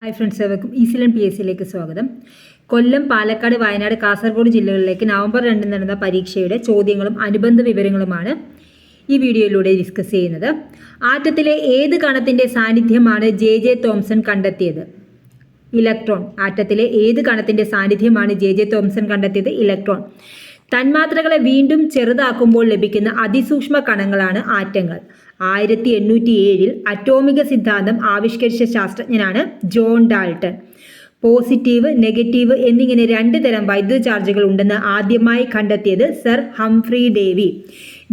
Hi friends, ഏവർക്കും ഈസിലൻ PSCയിലേക്ക് സ്വാഗതം. കൊല്ലം, പാലക്കാട്, വയനാട്, കാസർഗോഡ് ജില്ലകളിലേക്ക് നവംബർ 2 നടന്ന പരീക്ഷയുടെ ചോദ്യങ്ങളും അനുബന്ധ വിവരങ്ങളുമാണ് ഈ വീഡിയോയിലൂടെ ഡിസ്കസ് ചെയ്യുന്നത്. ആറ്റത്തിലെ ഏത് കണത്തിൻ്റെ സാന്നിധ്യമാണ് JJ തോംസൺ കണ്ടെത്തിയത്? ഇലക്ട്രോൺ. ആറ്റത്തിലെ ഏത് കണത്തിൻ്റെ സാന്നിധ്യമാണ് JJ തോംസൺ കണ്ടെത്തിയത്? ഇലക്ട്രോൺ. തന്മാത്രകളെ വീണ്ടും ചെറുതാക്കുമ്പോൾ ലഭിക്കുന്ന അതിസൂക്ഷ്മ കണങ്ങളാണ് ആറ്റങ്ങൾ. 1807 അറ്റോമിക സിദ്ധാന്തം ആവിഷ്കരിച്ച ശാസ്ത്രജ്ഞനാണ് ജോൺ ഡാൾട്ടൺ. പോസിറ്റീവ്, നെഗറ്റീവ് എന്നിങ്ങനെ 2 തരം വൈദ്യുത ചാർജുകൾ ഉണ്ടെന്ന് ആദ്യമായി കണ്ടെത്തിയത് സർ ഹംഫ്രി ഡേവി.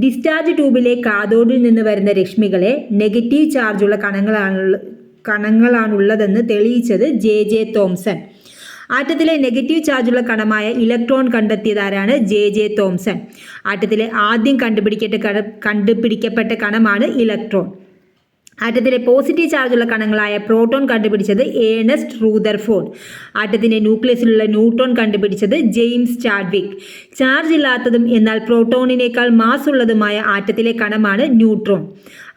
ഡിസ്ചാർജ് ട്യൂബിലെ കാഥോഡിൽ നിന്ന് വരുന്ന രശ്മികളെ നെഗറ്റീവ് ചാർജുള്ള കണങ്ങളാണുള്ളതെന്ന് തെളിയിച്ചത് JJ തോംസൺ. ആറ്റത്തിലെ നെഗറ്റീവ് ചാർജുള്ള കണമായ ഇലക്ട്രോൺ കണ്ടെത്തിയതാരാണ്? JJ Thomson. ആറ്റത്തിലെ ആദ്യം കണ്ടുപിടിക്കപ്പെട്ട കണമാണ് ഇലക്ട്രോൺ. ആറ്റത്തിലെ പോസിറ്റീവ് ചാർജുള്ള കണങ്ങളായ പ്രോട്ടോൺ കണ്ടുപിടിച്ചത് ഏണസ്റ്റ് റൂദർഫോർഡ്. ആറ്റത്തിൻ്റെ ന്യൂക്ലിയസിലുള്ള ന്യൂട്രോൺ കണ്ടുപിടിച്ചത് ജെയിംസ് ചാഡ്വിക്. ചാർജ് ഇല്ലാത്തതും എന്നാൽ പ്രോട്ടോണിനേക്കാൾ മാസ് ഉള്ളതുമായ ആറ്റത്തിലെ കണമാണ് ന്യൂട്രോൺ.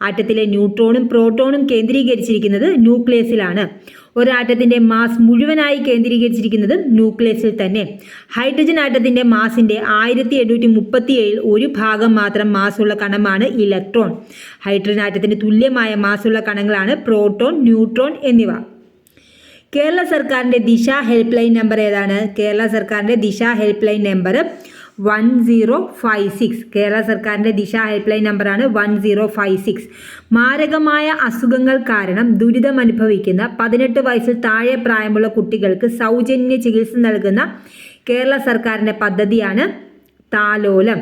ആറ്റത്തിലെ ന്യൂട്രോണും പ്രോട്ടോണും കേന്ദ്രീകരിച്ചിരിക്കുന്നത് ന്യൂക്ലിയസിലാണ്. ഒരാറ്റത്തിൻ്റെ മാസ് മുഴുവനായി കേന്ദ്രീകരിച്ചിരിക്കുന്നത് ന്യൂക്ലിയസിൽ തന്നെ. ഹൈഡ്രജൻ ആറ്റത്തിൻ്റെ മാസിൻ്റെ 1837 ഒരു ഭാഗം മാത്രം മാസുള്ള കണമാണ് ഇലക്ട്രോൺ. ഹൈഡ്രജൻ ആറ്റത്തിന് തുല്യമായ മാസുള്ള കണങ്ങളാണ് പ്രോട്ടോൺ, ന്യൂട്രോൺ എന്നിവ. കേരള സർക്കാരിൻ്റെ ദിശ ഹെൽപ്പ് ലൈൻ നമ്പർ ഏതാണ്? കേരള സർക്കാരിൻ്റെ ദിശ ഹെൽപ്പ് ലൈൻ നമ്പർ 1056. കേരള സർക്കാരിൻ്റെ ദിശ ഹെൽപ്പ് ലൈൻ നമ്പറാണ് 1056. മാരകമായ അസുഖങ്ങൾ കാരണം ദുരിതമനുഭവിക്കുന്ന 18 വയസ്സിൽ താഴെ പ്രായമുള്ള കുട്ടികൾക്ക് സൗജന്യ ചികിത്സ നൽകുന്ന കേരള സർക്കാരിൻ്റെ പദ്ധതിയാണ് താലോലം.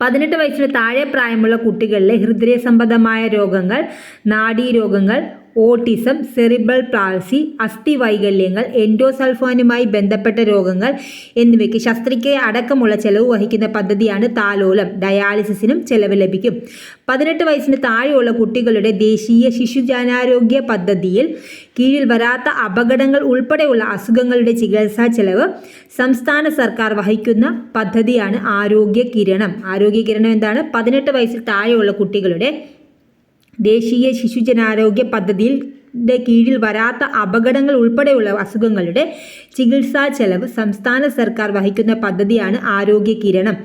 18 വയസ്സിന് താഴെ പ്രായമുള്ള കുട്ടികളിലെ ഹൃദയ സംബന്ധമായ രോഗങ്ങൾ, നാഡീരോഗങ്ങൾ, ഓട്ടിസം, സെറിബ്രൽ പാൾസി, അസ്ഥി വൈകല്യങ്ങൾ, എൻഡോസൾഫാനുമായി ബന്ധപ്പെട്ട രോഗങ്ങൾ എന്നിവയ്ക്ക് ശസ്ത്രക്രിയ അടക്കമുള്ള ചെലവ് വഹിക്കുന്ന പദ്ധതിയാണ് താലോലം. ഡയാലിസിസിനും ചെലവ് ലഭിക്കും. 18 വയസ്സിന് താഴെയുള്ള കുട്ടികളുടെ ദേശീയ ശിശുജനാരോഗ്യ പദ്ധതിയിൽ കീഴിൽ വരാത്ത അപകടങ്ങൾ ഉൾപ്പെടെയുള്ള അസുഖങ്ങളുടെ ചികിത്സാ ചെലവ് സംസ്ഥാന സർക്കാർ വഹിക്കുന്ന പദ്ധതിയാണ് ആരോഗ്യ കിരണം. ആരോഗ്യ കിരണം എന്താണ്? 18 വയസ്സിൽ താഴെയുള്ള കുട്ടികളുടെ ദേശീയ ശിശുജനാരോഗ്യ പദ്ധതിയിൽ കീഴിൽ വരാത്ത അപകടങ്ങൾ ഉൾപ്പെടെയുള്ള അസുഖങ്ങളുടെ ചികിത്സാ ചെലവ് സംസ്ഥാന സർക്കാർ വഹിക്കുന്ന പദ്ധതിയാണ് ആരോഗ്യ കിരണം.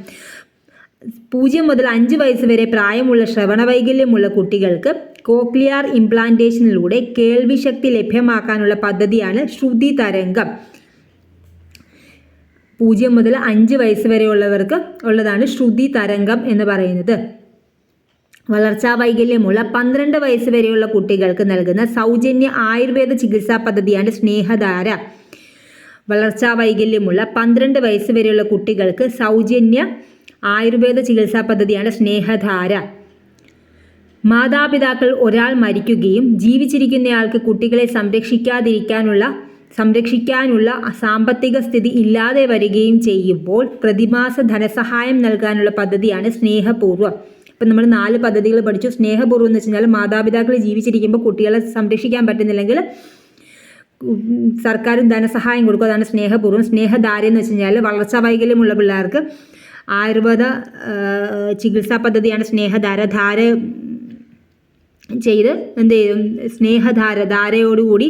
0 മുതൽ 5 വയസ്സ് വരെ പ്രായമുള്ള ശ്രവണ വൈകല്യമുള്ള കുട്ടികൾക്ക് കോക്ലിയർ ഇംപ്ലാന്റേഷനിലൂടെ കേൾവി ശക്തി ലഭ്യമാക്കാനുള്ള പദ്ധതിയാണ് ശ്രുതി തരംഗം. 0 മുതൽ 5 വയസ്സ് വരെ ഉള്ളവർക്ക് ഉള്ളതാണ് ശ്രുതി തരംഗം എന്ന് പറയുന്നത്. വളർച്ചാ വൈകല്യമുള്ള 12 വയസ്സ് വരെയുള്ള കുട്ടികൾക്ക് നൽകുന്ന സൗജന്യ ആയുർവേദ ചികിത്സാ പദ്ധതിയാണ് സ്നേഹധാര. വളർച്ചാ വൈകല്യമുള്ള 12 വയസ്സ് വരെയുള്ള കുട്ടികൾക്ക് സൗജന്യ ആയുർവേദ ചികിത്സാ പദ്ധതിയാണ് സ്നേഹധാര. മാതാപിതാക്കൾ ഒരാൾ മരിക്കുകയും ജീവിച്ചിരിക്കുന്നയാൾക്ക് കുട്ടികളെ സംരക്ഷിക്കാനുള്ള സാമ്പത്തിക സ്ഥിതി ഇല്ലാതെ വരികയും ചെയ്യുമ്പോൾ പ്രതിമാസ ധനസഹായം നൽകാനുള്ള പദ്ധതിയാണ് സ്നേഹപൂർവ്വം. ഇപ്പം നമ്മൾ 4 പദ്ധതികൾ പഠിച്ചു. സ്നേഹപൂർവ്വം എന്ന് വെച്ച് കഴിഞ്ഞാൽ മാതാപിതാക്കൾ ജീവിച്ചിരിക്കുമ്പോൾ കുട്ടികളെ സംരക്ഷിക്കാൻ പറ്റുന്നില്ലെങ്കിൽ സർക്കാരും ധനസഹായം കൊടുക്കും, അതാണ് സ്നേഹപൂർവ്വം. സ്നേഹധാര എന്ന് വെച്ച് കഴിഞ്ഞാൽ വളർച്ചാ വൈകല്യമുള്ള പിള്ളേർക്ക് ആയുർവേദ ചികിത്സാ പദ്ധതിയാണ് സ്നേഹധാര. ധാര ചെയ്ത് എന്ത് ചെയ്യും? ധാരയോടുകൂടി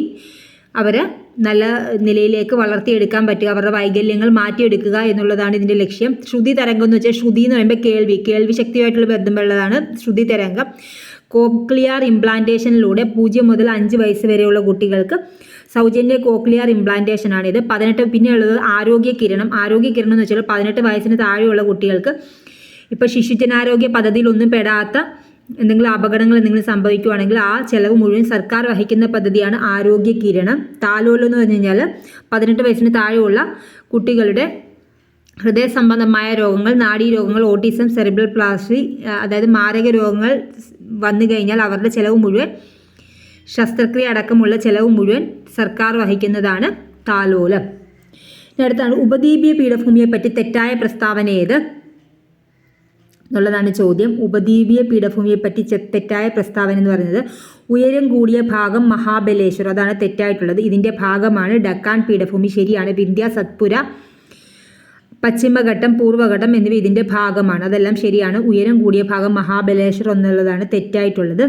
അവരെ നല്ല നിലയിലേക്ക് വളർത്തിയെടുക്കാൻ പറ്റുക, അവരുടെ വൈകല്യങ്ങൾ മാറ്റിയെടുക്കുക എന്നുള്ളതാണ് ഇതിൻ്റെ ലക്ഷ്യം. ശ്രുതി തരംഗം എന്ന് വെച്ചാൽ ശ്രുതി എന്ന് പറയുമ്പോൾ കേൾവി ശക്തിയുമായിട്ടുള്ള ബന്ധമുള്ളതാണ് ശ്രുതി തരംഗം. കോക്ലിയർ ഇംപ്ലാന്റേഷനിലൂടെ 0 മുതൽ 5 വയസ്സ് വരെയുള്ള കുട്ടികൾക്ക് സൗജന്യ കോക്ലിയർ ഇംപ്ലാന്റേഷനാണിത്. 18 പിന്നെയുള്ളത് ആരോഗ്യ കിരണം. ആരോഗ്യ കിരണം എന്ന് വെച്ചാൽ 18 വയസ്സിന് താഴെയുള്ള കുട്ടികൾക്ക് ഇപ്പോൾ ശിശുജനാരോഗ്യ പദ്ധതിയിൽ ഒന്നും പെടാത്ത എന്തെങ്കിലും അപകടങ്ങൾ എന്തെങ്കിലും സംഭവിക്കുകയാണെങ്കിൽ ആ ചെലവ് മുഴുവൻ സർക്കാർ വഹിക്കുന്ന പദ്ധതിയാണ് ആരോഗ്യ കിരണം. താലോലം എന്ന് പറഞ്ഞു കഴിഞ്ഞാൽ 18 വയസ്സിന് താഴെയുള്ള കുട്ടികളുടെ ഹൃദയ സംബന്ധമായ രോഗങ്ങൾ, നാഡീരോഗങ്ങൾ, ഓട്ടിസം, സെറിബ്രൽ പാൾസി അതായത് മാരക രോഗങ്ങൾ വന്നു കഴിഞ്ഞാൽ അവരുടെ ചെലവ് മുഴുവൻ, ശസ്ത്രക്രിയ അടക്കമുള്ള ചെലവ് മുഴുവൻ സർക്കാർ വഹിക്കുന്നതാണ് താലോലം. അടുത്താണ് ഉപദ്വീപീയ പീഠഭൂമിയെ പറ്റി തെറ്റായ പ്രസ്താവന ഏത് എന്നുള്ളതാണ് ചോദ്യം. ഉപദ്വീപീയ പീഠഭൂമിയെ പറ്റി തെറ്റായ പ്രസ്താവന എന്ന് പറയുന്നത് ഉയരം കൂടിയ ഭാഗം മഹാബലേശ്വർ, അതാണ് തെറ്റായിട്ടുള്ളത്. ഇതിൻ്റെ ഭാഗമാണ് ഡക്കാൻ പീഠഭൂമി. ശരിയാണ്. വിന്ധ്യ, സത്പുര, പശ്ചിമഘട്ടം, പൂർവ്വഘട്ടം എന്നിവ ഇതിൻ്റെ ഭാഗമാണ്. അതെല്ലാം ശരിയാണ്. ഉയരം കൂടിയ ഭാഗം മഹാബലേശ്വർ എന്നുള്ളതാണ് തെറ്റായിട്ടുള്ളത്.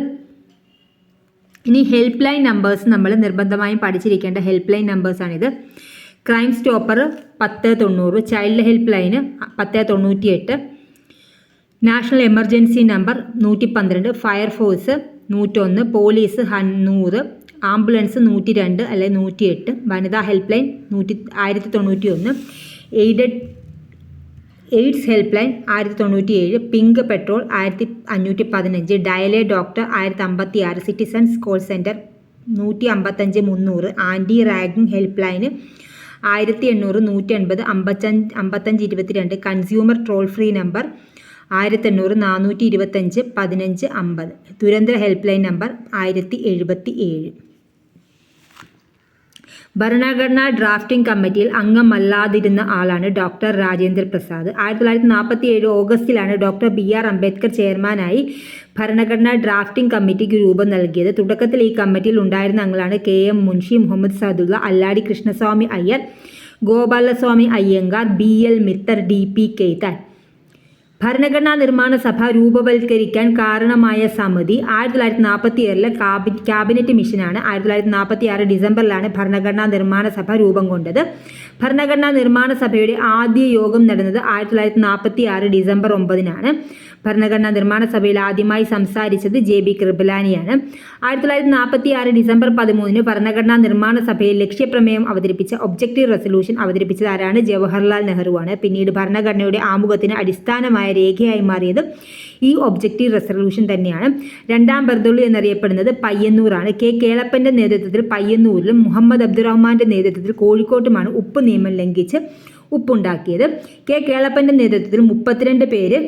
ഇനി ഹെൽപ്പ് ലൈൻ നമ്പേഴ്സ് നമ്മൾ നിർബന്ധമായും പഠിച്ചിരിക്കേണ്ട ഹെൽപ്പ് ലൈൻ നമ്പേഴ്സാണിത്. Crime stopper 1090, child help line 1098, national emergency number 112, fire force 101, police 100, ambulance 102 അല്ലെങ്കിൽ 108, വനിതാ help line 1091, AIDS help line 1097, pink petrol 1515, dial a doctor 1056, citizens call centre 155 300, anti ragging help line 1800 180 55 22, consumer toll free number 1800 425 15 50, ദുരന്ത help line number 1077. ഭരണഘടനാ drafting കമ്മിറ്റിയിൽ അംഗമല്ലാതിരുന്ന ആളാണ് doctor Rajendra Prasad. 1947 ഓഗസ്റ്റിലാണ് doctor BR Ambedkar ചെയർമാനായി ഭരണഘടനാ ഡ്രാഫ്റ്റിംഗ് കമ്മിറ്റിക്ക് രൂപം നൽകിയത്. തുടക്കത്തിൽ ഈ കമ്മിറ്റിയിൽ ഉണ്ടായിരുന്ന അംഗങ്ങളാണ് KM Munshi, Muhammad സദുള്ള, Alladi Krishnaswamy Iyer, Gopalaswamy Iyengar, BL Mitter, DP കേത്താൻ. ഭരണഘടനാ നിർമ്മാണ സഭ രൂപവൽക്കരിക്കാൻ കാരണമായ സമിതി 1947 ക്യാബിനറ്റ് മിഷനാണ്. 1946 ഡിസംബറിലാണ് ഭരണഘടനാ നിർമ്മാണ സഭ രൂപം കൊണ്ടത്. ഭരണഘടനാ നിർമ്മാണ സഭയുടെ ആദ്യ യോഗം നടന്നത് 1946 ഡിസംബർ 9-നാണ്. ഭരണഘടനാ നിർമ്മാണ സഭയിൽ ആദ്യമായി സംസാരിച്ചത് JB കൃപലാനിയാണ്. 1946 ഡിസംബർ 13-ന് ഭരണഘടനാ നിർമ്മാണ സഭയിൽ ലക്ഷ്യപ്രമേയം അവതരിപ്പിച്ച ഒബ്ജക്റ്റീവ് റെസൊല്യൂഷൻ അവതരിപ്പിച്ചത് ആരാണ്? ജവഹർലാൽ നെഹ്റുവാണ്. പിന്നീട് ഭരണഘടനയുടെ ആമുഖത്തിന് അടിസ്ഥാനമായ രേഖയായി മാറിയത് ഈ ഒബ്ജക്റ്റീവ് റെസൊല്യൂഷൻ തന്നെയാണ്. രണ്ടാം ബർദുള്ളി എന്നറിയപ്പെടുന്നത് പയ്യന്നൂറാണ്. കേളപ്പൻ്റെ നേതൃത്വത്തിൽ പയ്യന്നൂരിലും മുഹമ്മദ് അബ്ദുറഹ്മാന്റെ നേതൃത്വത്തിൽ കോഴിക്കോട്ടുമാണ് ഉപ്പ് നിയമം ലംഘിച്ച് ഉപ്പുണ്ടാക്കിയത്. കേളപ്പൻ്റെ നേതൃത്വത്തിൽ 32 പേര്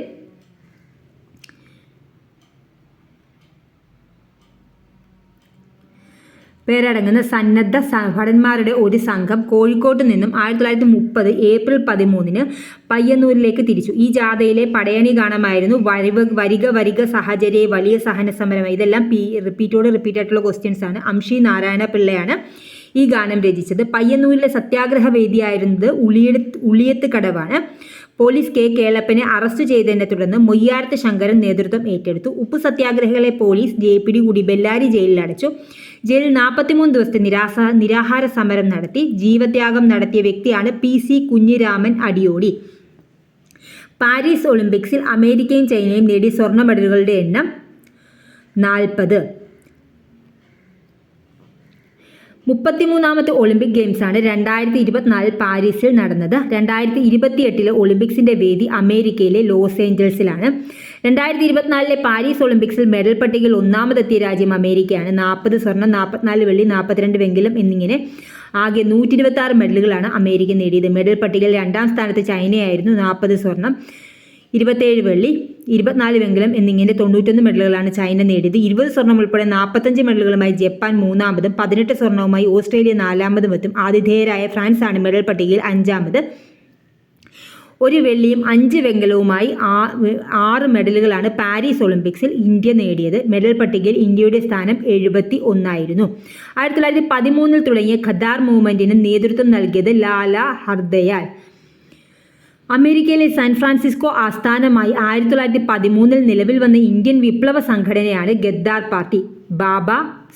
പേരടങ്ങുന്ന സന്നദ്ധ ഭടന്മാരുടെ ഒരു സംഘം കോഴിക്കോട്ട് നിന്നും 1930 ഏപ്രിൽ 13-ന് പയ്യന്നൂരിലേക്ക് തിരിച്ചു. ഈ ജാഥയിലെ പടയണി ഗാനമായിരുന്നു വരിക സഹചര്യ വലിയ സഹന സമരം. ഇതെല്ലാം റിപ്പീറ്റായിട്ടുള്ള ക്വസ്റ്റ്യൻസ് ആണ്. അംഷി നാരായണ പിള്ളയാണ് ഈ ഗാനം രചിച്ചത്. പയ്യന്നൂരിലെ സത്യാഗ്രഹ വേദിയായിരുന്നത് ഉളിയത്ത് കടവാണ്. പോലീസ് കേളപ്പനെ അറസ്റ്റ് ചെയ്തതിനെ തുടർന്ന് മൊയ്യാരത്ത് ശങ്കരൻ നേതൃത്വം ഏറ്റെടുത്തു. ഉപ്പു സത്യാഗ്രഹികളെ പോലീസ് പിടികൂടി ബെല്ലാരി ജയിലിൽ അടച്ചു. ജയിലിൽ 43 ദിവസത്തെ നിരാഹാര സമരം നടത്തി. ജീവത്യാഗം നടത്തിയ വ്യക്തിയാണ് PC കുഞ്ഞിരാമൻ അടിയോടി. പാരീസ് ഒളിമ്പിക്സിൽ അമേരിക്കയും ചൈനയും നേടിയ സ്വർണ്ണ മെഡലുകളുടെ എണ്ണം 40. 33ാമത്തെ ഒളിമ്പിക് ഗെയിംസാണ് 2024 പാരീസിൽ നടന്നത്. 2028 ഒളിമ്പിക്സിന്റെ വേദി അമേരിക്കയിലെ ലോസ് ഏഞ്ചൽസിലാണ്. 2024 പാരീസ് ഒളിമ്പിക്സിൽ മെഡൽ പട്ടികയിൽ ഒന്നാമതെത്തിയ രാജ്യം അമേരിക്കയാണ്. 40 സ്വർണം, 44 വെള്ളി, 42 വെങ്കലം എന്നിങ്ങനെ ആകെ 126 മെഡലുകളാണ് അമേരിക്ക നേടിയത്. മെഡൽ പട്ടികയിൽ രണ്ടാം സ്ഥാനത്ത് ചൈനയായിരുന്നു. 40 സ്വർണം, 27 വെള്ളി, 24 വെങ്കലം എന്നിങ്ങനെ 91 മെഡലുകളാണ് ചൈന നേടിയത്. 20 സ്വർണം ഉൾപ്പെടെ 45 മെഡലുകളുമായി ജപ്പാൻ മൂന്നാമതും 18 സ്വർണവുമായി ഓസ്ട്രേലിയ നാലാമതും എത്തും. ആതിഥേയരായ ഫ്രാൻസാണ് മെഡൽ പട്ടികയിൽ 5-ാമത്. 1 വെള്ളിയും 5 വെങ്കലവുമായി 6 മെഡലുകളാണ് പാരീസ് ഒളിമ്പിക്സിൽ ഇന്ത്യ നേടിയത്. മെഡൽ പട്ടികയിൽ ഇന്ത്യയുടെ സ്ഥാനം 71 1913 തുടങ്ങിയ ഖദാർ മൂവ്മെന്റിന് നേതൃത്വം നൽകിയത് ലാല ഹർദയാൽ. അമേരിക്കയിലെ സാൻ ഫ്രാൻസിസ്കോ ആസ്ഥാനമായി 1913 നിലവിൽ വന്ന ഇന്ത്യൻ വിപ്ലവ സംഘടനയാണ് ഗദ്ദാർ പാർട്ടി. ബാബ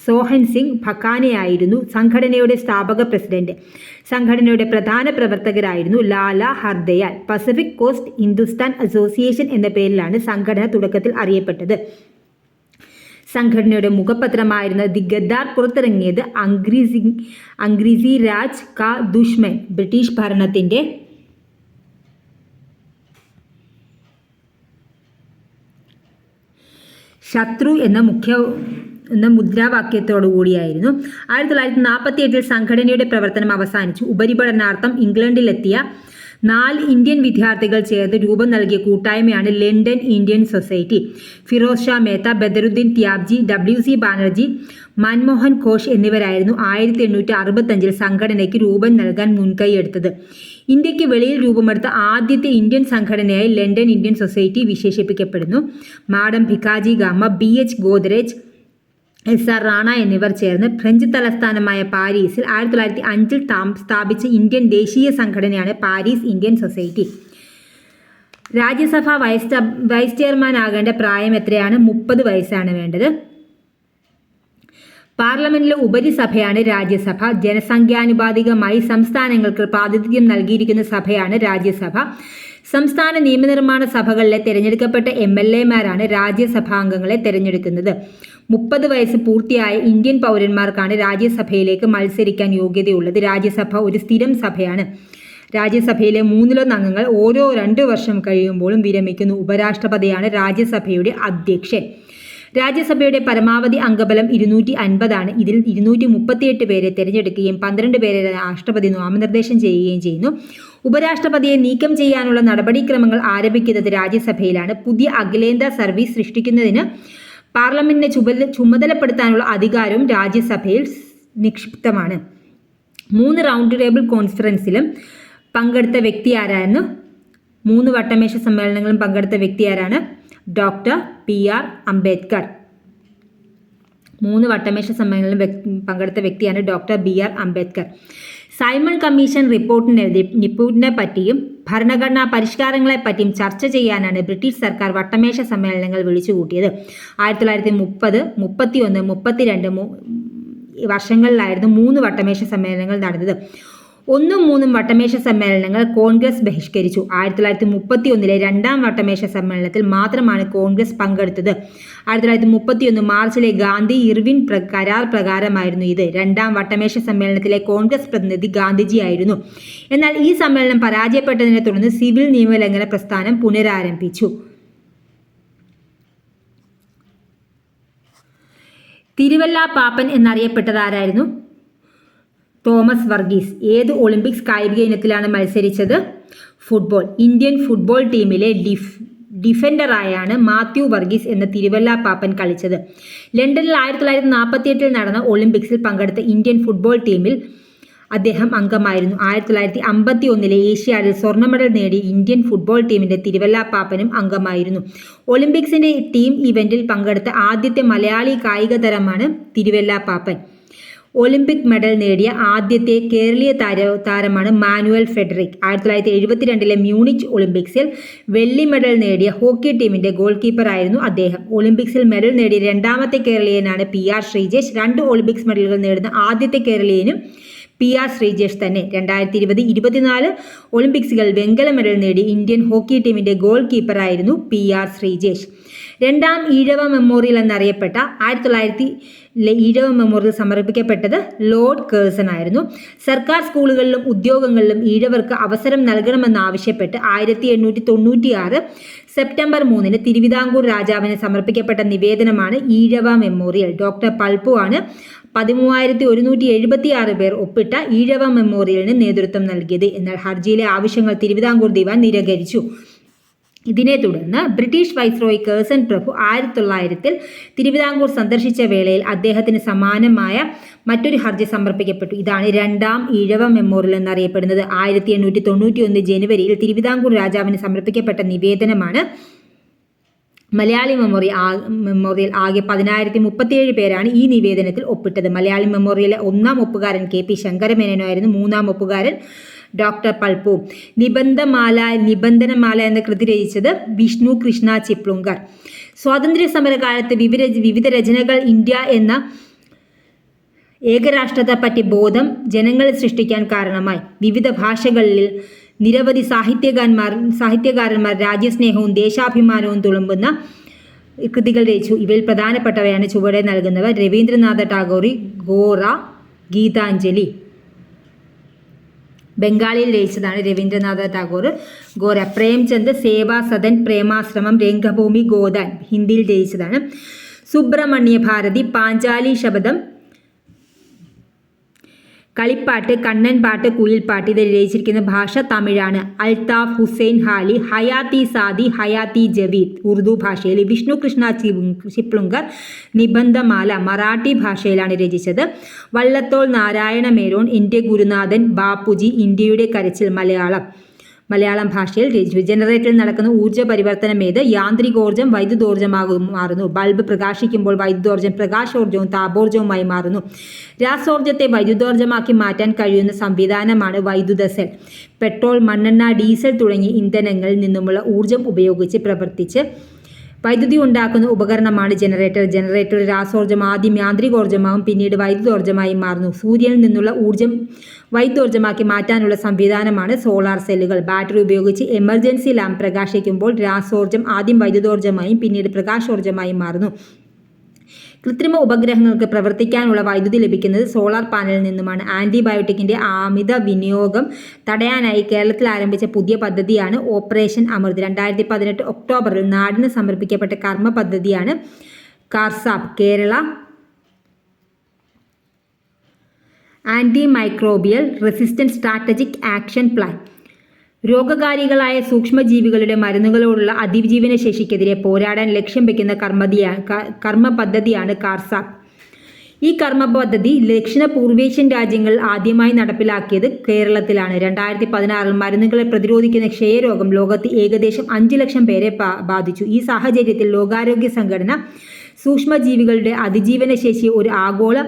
സോഹൻ സിംഗ് ഭക്കാനയായിരുന്നു സംഘടനയുടെ സ്ഥാപക പ്രസിഡന്റ്. സംഘടനയുടെ പ്രധാന പ്രവർത്തകരായിരുന്നു Lala Hardayal. Pacific Coast Hindustan association എന്ന പേരിലാണ് സംഘടന തുടക്കത്തിൽ അറിയപ്പെട്ടത്. സംഘടനയുടെ മുഖപത്രമായിരുന്ന ദി ഗദ്ദാർ പുറത്തിറങ്ങിയത് അംഗ്രീസി രാജ് കാ ദുഷ്മൻ, ബ്രിട്ടീഷ് ഭരണത്തിന്റെ ശത്രു എന്ന മുദ്രാവാക്യത്തോടു കൂടിയായിരുന്നു. 1948 സംഘടനയുടെ പ്രവർത്തനം അവസാനിച്ചു. ഉപരിപഠനാർത്ഥം ഇംഗ്ലണ്ടിലെത്തിയ 4 ഇന്ത്യൻ വിദ്യാർത്ഥികൾ ചേർന്ന് രൂപം നൽകിയ കൂട്ടായ്മയാണ് London Indian society. Pherozeshah Mehta, Badruddin Tyabji, WC Banerjee, Manmohan Ghosh എന്നിവരായിരുന്നു 1865 സംഘടനയ്ക്ക് രൂപം നൽകാൻ മുൻകൈയെടുത്തത്. ഇന്ത്യക്ക് വെളിയിൽ രൂപമെടുത്ത ആദ്യത്തെ ഇന്ത്യൻ സംഘടനയായി ലണ്ടൻ ഇന്ത്യൻ സൊസൈറ്റി വിശേഷിപ്പിക്കപ്പെടുന്നു. Madam Bhikaji Cama, BH Godrej, SR Rana എന്നിവർ ചേർന്ന് ഫ്രഞ്ച് തലസ്ഥാനമായ പാരീസിൽ 1905 സ്ഥാപിച്ച ഇന്ത്യൻ ദേശീയ സംഘടനയാണ് Paris Indian society. Rajya Sabha vice chairman ആകേണ്ട പ്രായം എത്രയാണ്? 30 വയസ്സാണ് വേണ്ടത്. പാർലമെന്റിലെ ഉപരിസഭയാണ് രാജ്യസഭ. ജനസംഖ്യാനുപാതികമായി സംസ്ഥാനങ്ങൾക്ക് പ്രാതിനിധ്യം നൽകിയിരിക്കുന്ന സഭയാണ് രാജ്യസഭ. സംസ്ഥാന നിയമനിർമ്മാണ സഭകളിലെ തിരഞ്ഞെടുക്കപ്പെട്ട MLAമാരാണ് രാജ്യസഭാംഗങ്ങളെ തിരഞ്ഞെടുക്കുന്നത്. 30 വയസ്സ് പൂർത്തിയായ ഇന്ത്യൻ പൗരന്മാർക്കാണ് രാജ്യസഭയിലേക്ക് മത്സരിക്കാൻ യോഗ്യതയുള്ളത്. രാജ്യസഭ ഒരു സ്ഥിരം സഭയാണ്. രാജ്യസഭയിലെ 1/3 അംഗങ്ങൾ ഓരോ 2 വർഷം കഴിയുമ്പോഴും വിരമിക്കുന്നു. ഉപരാഷ്ട്രപതിയാണ് രാജ്യസഭയുടെ അധ്യക്ഷൻ. രാജ്യസഭയുടെ പരമാവധി അംഗബലം 250 ആണ്. ഇതിൽ 238 പേരെ തിരഞ്ഞെടുക്കുകയും 12 പേരെ രാഷ്ട്രപതി നാമനിർദ്ദേശം ചെയ്യുകയും ചെയ്യുന്നു. ഉപരാഷ്ട്രപതിയെ നീക്കം ചെയ്യാനുള്ള നടപടിക്രമങ്ങൾ ആരംഭിക്കുന്നത് രാജ്യസഭയിലാണ്. പുതിയ അഖിലേന്ത്യാ സർവീസ് സൃഷ്ടിക്കുന്നതിന് പാർലമെന്റിനെ ചുമതലപ്പെടുത്താനുള്ള അധികാരവും രാജ്യസഭയിൽ നിക്ഷിപ്തമാണ്. 3 റൗണ്ട് ടേബിൾ കോൺഫറൻസിലും പങ്കെടുത്ത വ്യക്തി ആരായിരുന്നു? 3 വട്ടമേശ സമ്മേളനങ്ങളും പങ്കെടുത്ത വ്യക്തി ആരാണ്? Doctor PR Ambedkar. 3 വട്ടമേശ സമ്മേളനങ്ങളിൽ പങ്കെടുത്ത വ്യക്തിയാണ് doctor BR Ambedkar. Simon commission റിപ്പോർട്ടിനെ പറ്റിയും ഭരണഘടനാ പരിഷ്കാരങ്ങളെപ്പറ്റിയും ചർച്ച ചെയ്യാനാണ് ബ്രിട്ടീഷ് സർക്കാർ വട്ടമേശ സമ്മേളനങ്ങൾ വിളിച്ചുകൂട്ടിയത്. 1930, 31, 32 വർഷങ്ങളിലായിരുന്നു 3 വട്ടമേശ സമ്മേളനങ്ങൾ നടന്നത്. 1ഉം 3ഉം വട്ടമേശ സമ്മേളനങ്ങൾ കോൺഗ്രസ് ബഹിഷ്കരിച്ചു. 1931 2ാം വട്ടമേശ സമ്മേളനത്തിൽ മാത്രമാണ് കോൺഗ്രസ് പങ്കെടുത്തത്. 1931 മാർച്ചിലെ ഗാന്ധി ഇർവിൻ കരാർ പ്രകാരമായിരുന്നു ഇത്. 2ാം വട്ടമേശ സമ്മേളനത്തിലെ കോൺഗ്രസ് പ്രതിനിധി ഗാന്ധിജി ആയിരുന്നു. എന്നാൽ ഈ സമ്മേളനം പരാജയപ്പെട്ടതിനെ തുടർന്ന് സിവിൽ നിയമലംഘന പ്രസ്ഥാനം പുനരാരംഭിച്ചു. തിരുവല്ല പാപ്പൻ എന്നറിയപ്പെട്ടത് ആരായിരുന്നു? തോമസ് വർഗീസ്. ഏത് ഒളിമ്പിക്സ് കായിക ഇനത്തിലാണ് മത്സരിച്ചത്? ഫുട്ബോൾ. ഇന്ത്യൻ ഫുട്ബോൾ ടീമിലെ ഡിഫൻഡറായാണ് മാത്യു വർഗീസ് എന്ന തിരുവല്ല പാപ്പൻ കളിച്ചത്. ലണ്ടനിൽ 1948 നടന്ന ഒളിമ്പിക്സിൽ പങ്കെടുത്ത ഇന്ത്യൻ ഫുട്ബോൾ ടീമിൽ അദ്ദേഹം അംഗമായിരുന്നു. 1951 ഏഷ്യാഡിൽ സ്വർണ്ണ മെഡൽ നേടിയ ഇന്ത്യൻ ഫുട്ബോൾ ടീമിന്റെ തിരുവല്ല പാപ്പനും അംഗമായിരുന്നു. ഒളിമ്പിക്സിന്റെ ടീം ഇവന്റിൽ പങ്കെടുത്ത ആദ്യത്തെ മലയാളി കായിക താരമാണ് തിരുവല്ല പാപ്പൻ. ഒളിമ്പിക് മെഡൽ നേടിയ ആദ്യത്തെ കേരളീയ താരമാണ് മാനുവൽ ഫെഡറിക്. 1972 മ്യൂണിച്ച് ഒളിമ്പിക്സിൽ വെള്ളി മെഡൽ നേടിയ ഹോക്കി ടീമിന്റെ ഗോൾ കീപ്പറായിരുന്നു അദ്ദേഹം. ഒളിമ്പിക്സിൽ മെഡൽ നേടിയ 2ാമത്തെ കേരളീയനാണ് PR ശ്രീജേഷ്. 2 ഒളിമ്പിക്സ് മെഡലുകൾ നേടുന്ന ആദ്യത്തെ കേരളീയനും PR ശ്രീജേഷ് തന്നെ. 2020-24 ഒളിമ്പിക്സുകളിൽ വെങ്കല മെഡൽ നേടിയ ഇന്ത്യൻ ഹോക്കി ടീമിന്റെ ഗോൾ കീപ്പറായിരുന്നു PR ശ്രീജേഷ്. 2ാം ഈഴവ മെമ്മോറിയൽ എന്നറിയപ്പെട്ട 1900 ഈഴവ മെമ്മോറിയൽ സമർപ്പിക്കപ്പെട്ടത് ലോർഡ് കേഴ്സൺ ആയിരുന്നു. സർക്കാർ സ്കൂളുകളിലും ഉദ്യോഗങ്ങളിലും ഈഴവർക്ക് അവസരം നൽകണമെന്നാവശ്യപ്പെട്ട് 1896 സെപ്റ്റംബർ 3 തിരുവിതാംകൂർ രാജാവിന് സമർപ്പിക്കപ്പെട്ട നിവേദനമാണ് ഈഴവ മെമ്മോറിയൽ. ഡോക്ടർ പൽപ്പു ആണ് 13,176 പേർ ഒപ്പിട്ട ഈഴവ മെമ്മോറിയലിന് നേതൃത്വം നൽകിയത്. എന്നാൽ ഹർജിയിലെ ആവശ്യങ്ങൾ തിരുവിതാംകൂർ ദിവാൻ നിരാകരിച്ചു. ഇതിനെ തുടർന്ന് ബ്രിട്ടീഷ് വൈസ്രോയി കേഴ്സൺ പ്രഭു 1900 തിരുവിതാംകൂർ സന്ദർശിച്ച വേളയിൽ അദ്ദേഹത്തിന് സമാനമായ മറ്റൊരു ഹർജി സമർപ്പിക്കപ്പെട്ടു. ഇതാണ് 2ാം ഈഴവ മെമ്മോറിയൽ എന്നറിയപ്പെടുന്നത്. 1891 ജനുവരിയിൽ തിരുവിതാംകൂർ രാജാവിന് സമർപ്പിക്കപ്പെട്ട നിവേദനമാണ് മലയാളി മെമ്മോറിയൽ. ആകെ 1037 പേരാണ് ഈ നിവേദനത്തിൽ ഒപ്പിട്ടത്. മലയാളി മെമ്മോറിയലിലെ 1ാം ഒപ്പുകാരൻ KP ശങ്കരമേനോനായിരുന്നു. 3ാം ഒപ്പുകാരൻ ഡോക്ടർ പൽപ്പു. നിബന്ധനമാല എന്ന കൃതി രചിച്ചത് വിഷ്ണു കൃഷ്ണ ചിപ്ലുങ്കർ. സ്വാതന്ത്ര്യ സമരകാലത്ത് വിവിധ രചനകൾ ഇന്ത്യ എന്ന ഏകരാഷ്ട്രത്തെപ്പറ്റി ബോധം ജനങ്ങളിൽ സൃഷ്ടിക്കാൻ കാരണമായി. വിവിധ ഭാഷകളിൽ നിരവധി സാഹിത്യകാരന്മാർ രാജ്യസ്നേഹവും ദേശാഭിമാനവും തുളുമ്പുന്ന കൃതികൾ രചിച്ചു. ഇവയിൽ പ്രധാനപ്പെട്ടവയാണ് ചുവടെ നൽകുന്നവ. രവീന്ദ്രനാഥ ടാഗോർ ഗോറ ഗീതാഞ്ജലി. ബംഗാളിയിൽ രചിച്ചതാണ് രവീന്ദ്രനാഥ ടാഗോർ ഗോര. പ്രേംചന്ദ് സേവാ സദൻ പ്രേമാശ്രമം രംഗഭൂമി ഗോദാൻ ഹിന്ദിയിൽ രചിച്ചതാണ്. സുബ്രഹ്മണ്യ ഭാരതി പാഞ്ചാലി ശബദം കളിപ്പാട്ട് കണ്ണൻ പാട്ട് കുയിൽപ്പാട്ട് ഇത് രചിച്ചിരിക്കുന്ന ഭാഷ തമിഴാണ്. അൽതാഫ് ഹുസൈൻ ഹാലി ഹയാത്തി സാദി ഹയാത്തി ജവീദ് ഉറുദു ഭാഷയിൽ. വിഷ്ണു കൃഷ്ണ ചിപ്ലുങ്കർ നിബന്ധമാല മറാഠി ഭാഷയിലാണ് രചിച്ചത്. വള്ളത്തോൾ നാരായണ മേനോൻ എൻ്റെ ഗുരുനാഥൻ ബാപ്പുജി ഇന്ത്യയുടെ കരച്ചിൽ മലയാളം ഭാഷയിൽ രചിച്ചു. ജനറേറ്ററിൽ നടക്കുന്ന ഊർജ്ജ പരിവർത്തനം ഏത്? യാന്ത്രികോർജ്ജം മാറുന്നു. ബൾബ് പ്രകാശിക്കുമ്പോൾ വൈദ്യുതോർജ്ജം പ്രകാശോർജ്ജവും താപോർജ്ജവുമായി മാറുന്നു. രാസോർജ്ജത്തെ വൈദ്യുതോർജ്ജമാക്കി മാറ്റാൻ കഴിയുന്ന സംവിധാനമാണ് വൈദ്യുത സെൽ. പെട്രോൾ, മണ്ണെണ്ണ, ഡീസൽ തുടങ്ങിയ ഇന്ധനങ്ങളിൽ നിന്നുമുള്ള ഊർജ്ജം ഉപയോഗിച്ച് വൈദ്യുതി ഉണ്ടാക്കുന്ന ഉപകരണമാണ് ജനറേറ്റർ. ജനറേറ്റർ രാസോർജ്ജം ആദ്യം യാന്ത്രികോർജ്ജമാവും പിന്നീട് വൈദ്യുതോർജ്ജമായി മാറുന്നു. സൂര്യനിൽ നിന്നുള്ള ഊർജ്ജം വൈദ്യുതോർജ്ജമാക്കി മാറ്റാനുള്ള സംവിധാനമാണ് സോളാർ സെല്ലുകൾ. ബാറ്ററി ഉപയോഗിച്ച് എമർജൻസി ലാമ്പ് പ്രകാശിക്കുമ്പോൾ രാസോർജ്ജം ആദ്യം വൈദ്യുതോർജ്ജമായും പിന്നീട് പ്രകാശോർജ്ജമായും മാറുന്നു. കൃത്രിമ ഉപഗ്രഹങ്ങൾക്ക് പ്രവർത്തിക്കാനുള്ള വൈദ്യുതി ലഭിക്കുന്നത് സോളാർ പാനലിൽ നിന്നുമാണ്. ആന്റിബയോട്ടിക്കിന്റെ അമിത വിനിയോഗം തടയാനായി കേരളത്തിൽ ആരംഭിച്ച പുതിയ പദ്ധതിയാണ് ഓപ്പറേഷൻ അമൃത്. 2018 ഒക്ടോബറിൽ നാടിന് സമർപ്പിക്കപ്പെട്ട കർമ്മ പദ്ധതിയാണ് KARSAP, Kerala antimicrobial resistance strategic action plan. രോഗകാരികളായ സൂക്ഷ്മജീവികളുടെ മരുന്നുകളോടുള്ള അതിജീവന ശേഷിക്കെതിരെ പോരാടാൻ ലക്ഷ്യം വയ്ക്കുന്ന കർമ്മ പദ്ധതിയാണ് കാർസാപ്പ്. ഈ കർമ്മ പദ്ധതി ദക്ഷിണ പൂർവേഷ്യൻ രാജ്യങ്ങൾ ആദ്യമായി നടപ്പിലാക്കിയത് കേരളത്തിലാണ്. 2016 മരുന്നുകളെ പ്രതിരോധിക്കുന്ന ക്ഷയരോഗം ലോകത്ത് ഏകദേശം 5 ലക്ഷം പേരെ ബാധിച്ചു. ഈ സാഹചര്യത്തിൽ ലോകാരോഗ്യ സംഘടന സൂക്ഷ്മജീവികളുടെ അതിജീവന ശേഷി ഒരു ആഗോള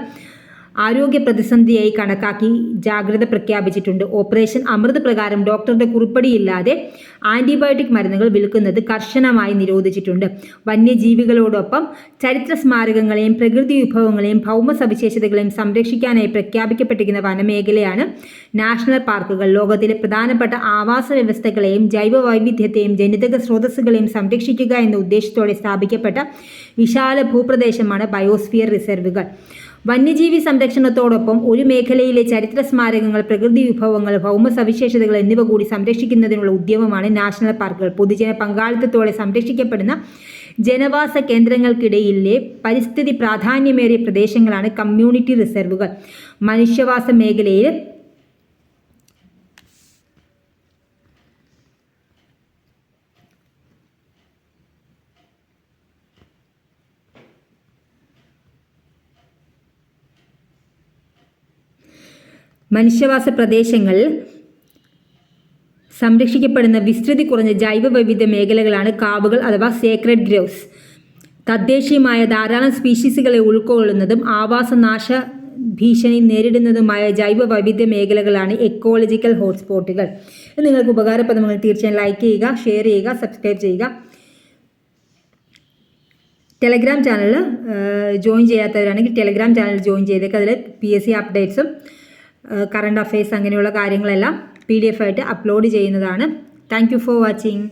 ആരോഗ്യ പ്രതിസന്ധിയായി കണക്കാക്കി ജാഗ്രത പ്രഖ്യാപിച്ചിട്ടുണ്ട്. ഓപ്പറേഷൻ അമൃത് പ്രകാരം ഡോക്ടറുടെ കുറിപ്പടിയില്ലാതെ ആന്റിബയോട്ടിക് മരുന്നുകൾ വിൽക്കുന്നത് കർശനമായി നിരോധിച്ചിട്ടുണ്ട്. വന്യജീവികളോടൊപ്പം ചരിത്ര സ്മാരകങ്ങളെയും പ്രകൃതി വിഭവങ്ങളെയും ഭൗമ സവിശേഷതകളെയും സംരക്ഷിക്കാനായി പ്രഖ്യാപിക്കപ്പെട്ടിരിക്കുന്ന വനമേഖലയാണ് നാഷണൽ പാർക്കുകൾ. ലോകത്തിലെ പ്രധാനപ്പെട്ട ആവാസ വ്യവസ്ഥകളെയും ജൈവ വൈവിധ്യത്തെയും ജനിതക സ്രോതസ്സുകളെയും സംരക്ഷിക്കുക എന്ന ഉദ്ദേശത്തോടെ സ്ഥാപിക്കപ്പെട്ട വിശാല ഭൂപ്രദേശമാണ് ബയോസ്ഫിയർ റിസർവുകൾ. വന്യജീവി സംരക്ഷണത്തോടൊപ്പം ഒരു മേഖലയിലെ ചരിത്ര സ്മാരകങ്ങൾ, പ്രകൃതി വിഭവങ്ങൾ, ഭൗമ സവിശേഷതകൾ എന്നിവ കൂടി സംരക്ഷിക്കുന്നതിനുള്ള ഉദ്യമമാണ് നാഷണൽ പാർക്കുകൾ. പൊതുജന പങ്കാളിത്തത്തോടെ സംരക്ഷിക്കപ്പെടുന്ന ജനവാസ കേന്ദ്രങ്ങൾക്കിടയിലെ പരിസ്ഥിതി പ്രാധാന്യമേറിയ പ്രദേശങ്ങളാണ് കമ്മ്യൂണിറ്റി റിസർവുകൾ. മനുഷ്യവാസ മേഖലയിൽ മനുഷ്യവാസ പ്രദേശങ്ങളിൽ സംരക്ഷിക്കപ്പെടുന്ന വിസ്തൃതി കുറഞ്ഞ ജൈവ വൈവിധ്യ മേഖലകളാണ് കാവുകൾ അഥവാ സേക്രഡ് ഗ്രോവ്സ്. തദ്ദേശീയമായ ധാരാളം സ്പീഷീസുകളെ ഉൾക്കൊള്ളുന്നതും ആവാസനാശ ഭീഷണി നേരിടുന്നതുമായ ജൈവ വൈവിധ്യ മേഖലകളാണ് എക്കോളജിക്കൽ ഹോട്ട്സ്പോട്ടുകൾ. നിങ്ങൾക്ക് ഉപകാരപ്രദമെങ്കിൽ തീർച്ചയായും ലൈക്ക് ചെയ്യുക, ഷെയർ ചെയ്യുക, സബ്സ്ക്രൈബ് ചെയ്യുക. ടെലഗ്രാം ചാനൽ ജോയിൻ ചെയ്യാത്തവരാണെങ്കിൽ ടെലഗ്രാം ചാനൽ ജോയിൻ ചെയ്തേക്ക്. അതിൽ PSC അപ്ഡേറ്റ്സും കറണ്ട് അഫെയർസ് അങ്ങനെയുള്ള കാര്യങ്ങളെല്ലാം PDF ആയിട്ട് അപ്ലോഡ് ചെയ്യുന്നതാണ്. Thank you for watching.